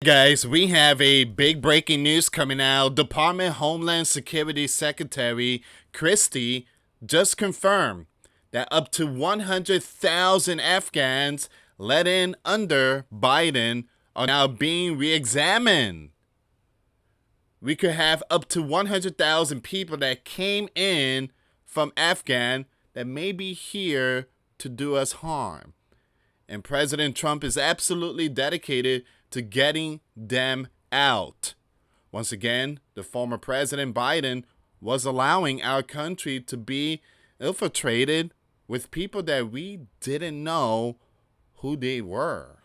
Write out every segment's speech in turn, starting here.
guys, we have a big breaking news coming out. Department of Homeland Security Secretary Christie just confirmed that up to 100,000 Afghans let in under Biden are now being re-examined. We could have up to 100,000 people that came in from Afghan that may be here to do us harm. And President Trump is absolutely dedicated to getting them out. Once again, the former President Biden was allowing our country to be infiltrated with people that we didn't know who they were.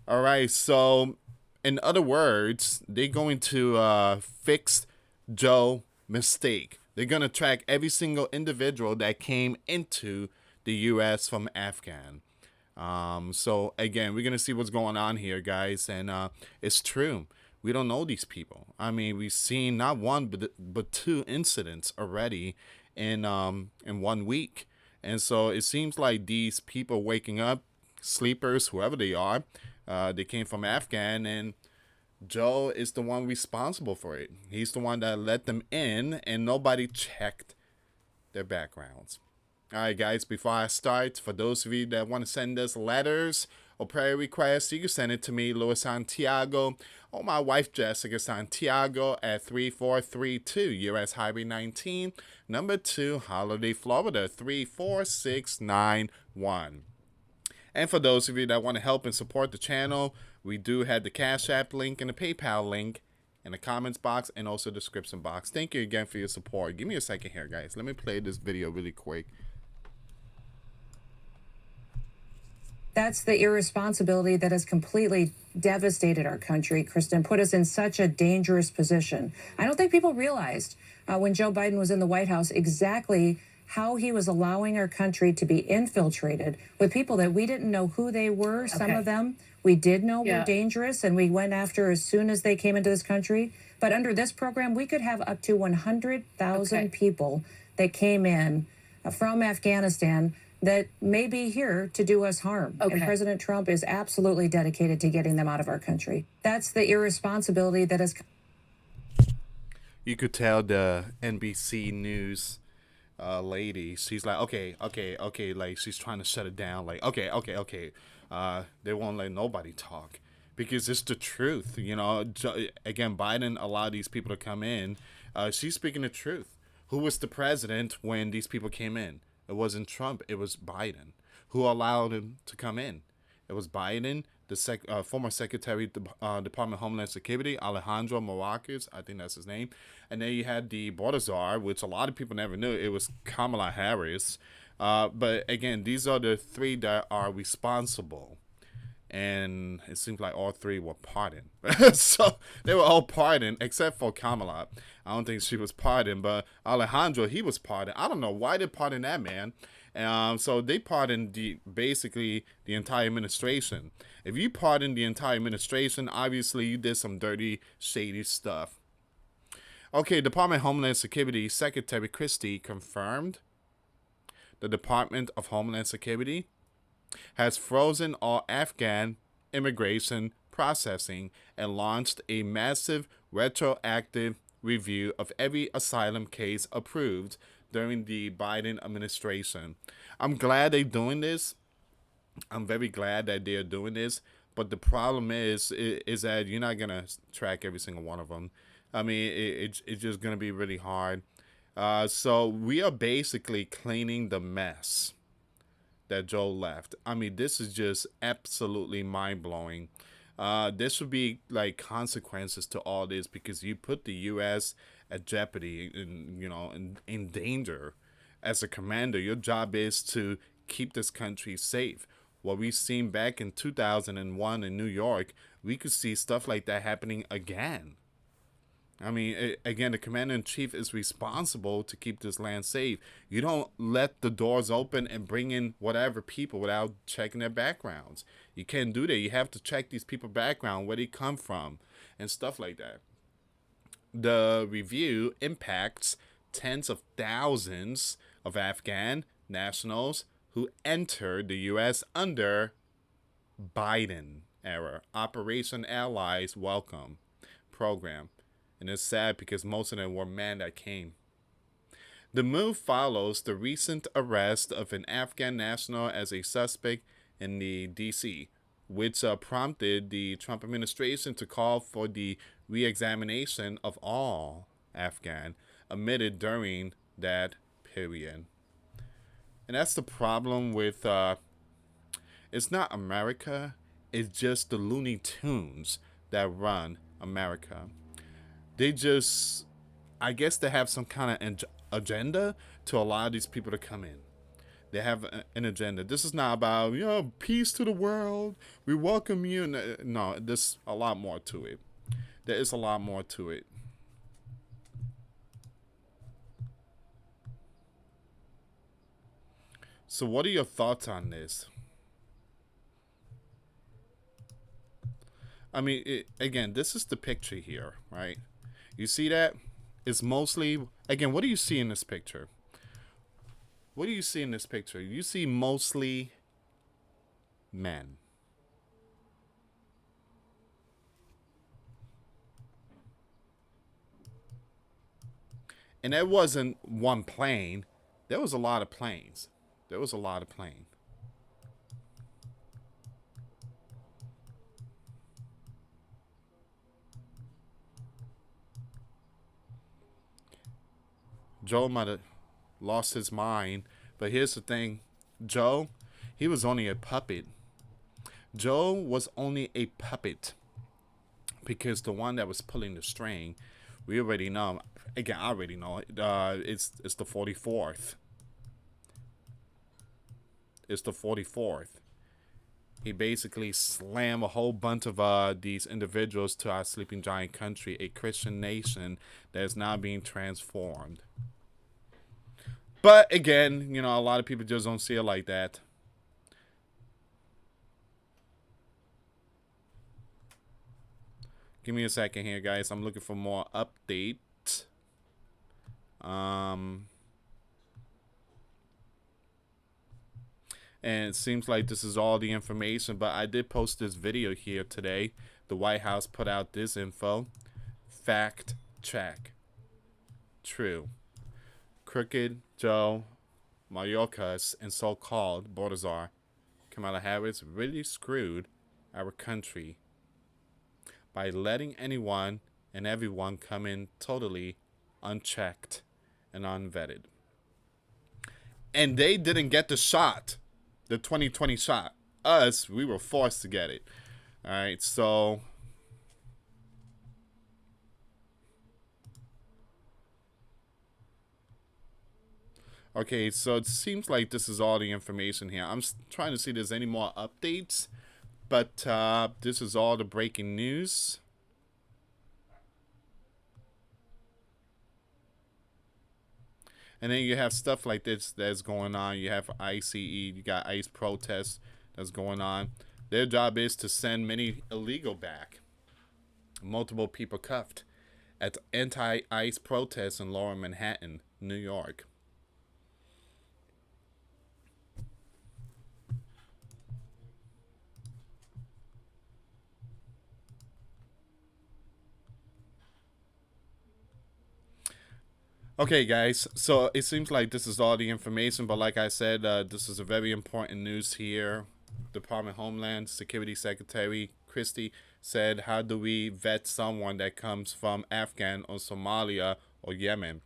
All right, so in other words, they're going to fix Joe's mistake. They're going to track every single individual that came into the U.S. from Afghan. So again, we're gonna see what's going on here, guys, and it's true. We don't know these people. I mean, we've seen not one but two incidents already in 1 week, and so it seems like these people waking up, sleepers, whoever they are, they came from Afghan, and Joe is the one responsible for it. He's the one that let them in, and nobody checked their backgrounds. All right, guys, before I start, for those of you that want to send us letters or prayer requests, you can send it to me, US Santiago, or my wife, Jessica Santiago, at 3432 US Highway 19, number 2, Holiday, Florida, 34691. And for those of you that want to help and support the channel, we do have the Cash App link and the PayPal link in the comments box and also the description box. Thank you again for your support. Give me a second here, guys. Let me play this video really quick. That's the irresponsibility that has completely devastated our country, Kristen, put us in such a dangerous position. I don't think people realized when Joe Biden was in the White House exactly how he was allowing our country to be infiltrated with people that we didn't know who they were. Okay. Some of them we did know were dangerous, and we went after as soon as they came into this country. But under this program, we could have up to 100,000 people that came in from Afghanistan that may be here to do us harm. Okay. And President Trump is absolutely dedicated to getting them out of our country. That's the irresponsibility that is. You could tell the NBC News lady, she's like, okay, like she's trying to shut it down. Like, okay. They won't let nobody talk because it's the truth. You know, again, Biden allowed these people to come in. She's speaking the truth. Who was the president when these people came in? It wasn't Trump. It was Biden. Who allowed him to come in? It was Biden, the former Secretary of the Department of Homeland Security, Alejandro Mayorkas, I think that's his name. And then you had the border czar, which a lot of people never knew. It was Kamala Harris. But again, these are the three that are responsible. And it seems like all three were pardoned. So they were all pardoned except for Kamala. I don't think she was pardoned, but Alejandro, he was pardoned. I don't know why they pardoned that man. So they pardoned basically the entire administration. If you pardon the entire administration, obviously you did some dirty, shady stuff. Okay, Department of Homeland Security Secretary Christie confirmed the Department of Homeland Security has frozen all Afghan immigration processing and launched a massive retroactive review of every asylum case approved during the Biden administration. I'm glad they're doing this. I'm very glad that they're doing this. But the problem is that you're not going to track every single one of them. I mean, it's just going to be really hard. So we are basically cleaning the mess that Joe left. I mean, this is just absolutely mind-blowing. There should be like consequences to all this because you put the U.S. at jeopardy and, you know, in danger. As a commander, your job is to keep this country safe. What we've seen back in 2001 in New York, we could see stuff like that happening again. I mean, again, the commander-in-chief is responsible to keep this land safe. You don't let the doors open and bring in whatever people without checking their backgrounds. You can't do that. You have to check these people's background, where they come from, and stuff like that. The review impacts tens of thousands of Afghan nationals who entered the U.S. under Biden era, Operation Allies Welcome program. And it's sad because most of them were men that came. The move follows the recent arrest of an Afghan national as a suspect in the DC, which prompted the Trump administration to call for the re examination of all Afghan admitted during that period. And that's the problem with it's not America, it's just the Looney Tunes that run America. They just, I guess they have some kind of agenda to allow these people to come in. They have an agenda. This is not about, peace to the world. We welcome you. No, there's a lot more to it. There is a lot more to it. So, what are your thoughts on this? I mean, again, this is the picture here, right? You see that? It's mostly, again, what do you see in this picture? What do you see in this picture? You see mostly men. And there wasn't one plane. There was a lot of planes. There was a lot of planes. Joe might have lost his mind, but here's the thing. Joe, he was only a puppet. Joe was only a puppet because the one that was pulling the string, we already know. Again, I already know. It's the 44th. It's the 44th. He basically slammed a whole bunch of these individuals to our sleeping giant country, a Christian nation that is now being transformed. But again, a lot of people just don't see it like that. Give me a second here, guys. I'm looking for more update. And it seems like this is all the information, but I did post this video here today. The White House put out this info. Fact check. True. Crooked Joe Mayorkas and so-called Baltazar Kamala Harris really screwed our country by letting anyone and everyone come in totally unchecked and unvetted. And they didn't get the shot, the 2020 shot. Us, we were forced to get it. All right, so okay, so it seems like this is all the information here. I'm trying to see if there's any more updates, but this is all the breaking news. And then you have stuff like this that's going on. You have ICE, you got ICE protests that's going on. Their job is to send many illegal back. Multiple people cuffed at anti-ICE protests in Lower Manhattan, New York. Okay, guys, so it seems like this is all the information, but like I said, this is a very important news here. Department of Homeland Security Secretary Christie said, how do we vet someone that comes from Afghan or Somalia or Yemen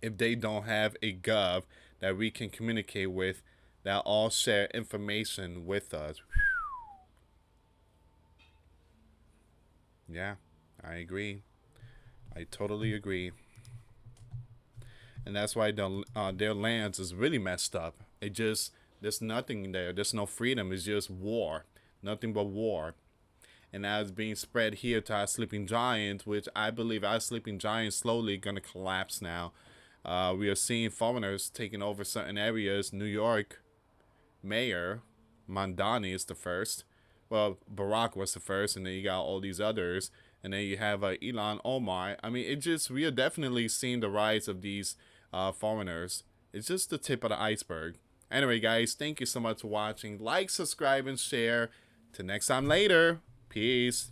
if they don't have a gov that we can communicate with that all share information with us? Yeah, I agree. I totally agree. And that's why their lands is really messed up. It just, there's nothing there. There's no freedom. It's just war, nothing but war. And now it's being spread here to our sleeping giant, which I believe our sleeping giant slowly gonna collapse now. We are seeing foreigners taking over certain areas. New York Mayor Mandani is the first. Well, Barack was the first, and then you got all these others, and then you have Ilhan Omar. I mean, we are definitely seeing the rise of these foreigners. It's just the tip of the iceberg. Anyway, guys, thank you so much for watching. Like, subscribe, and share. Till next time later. Peace.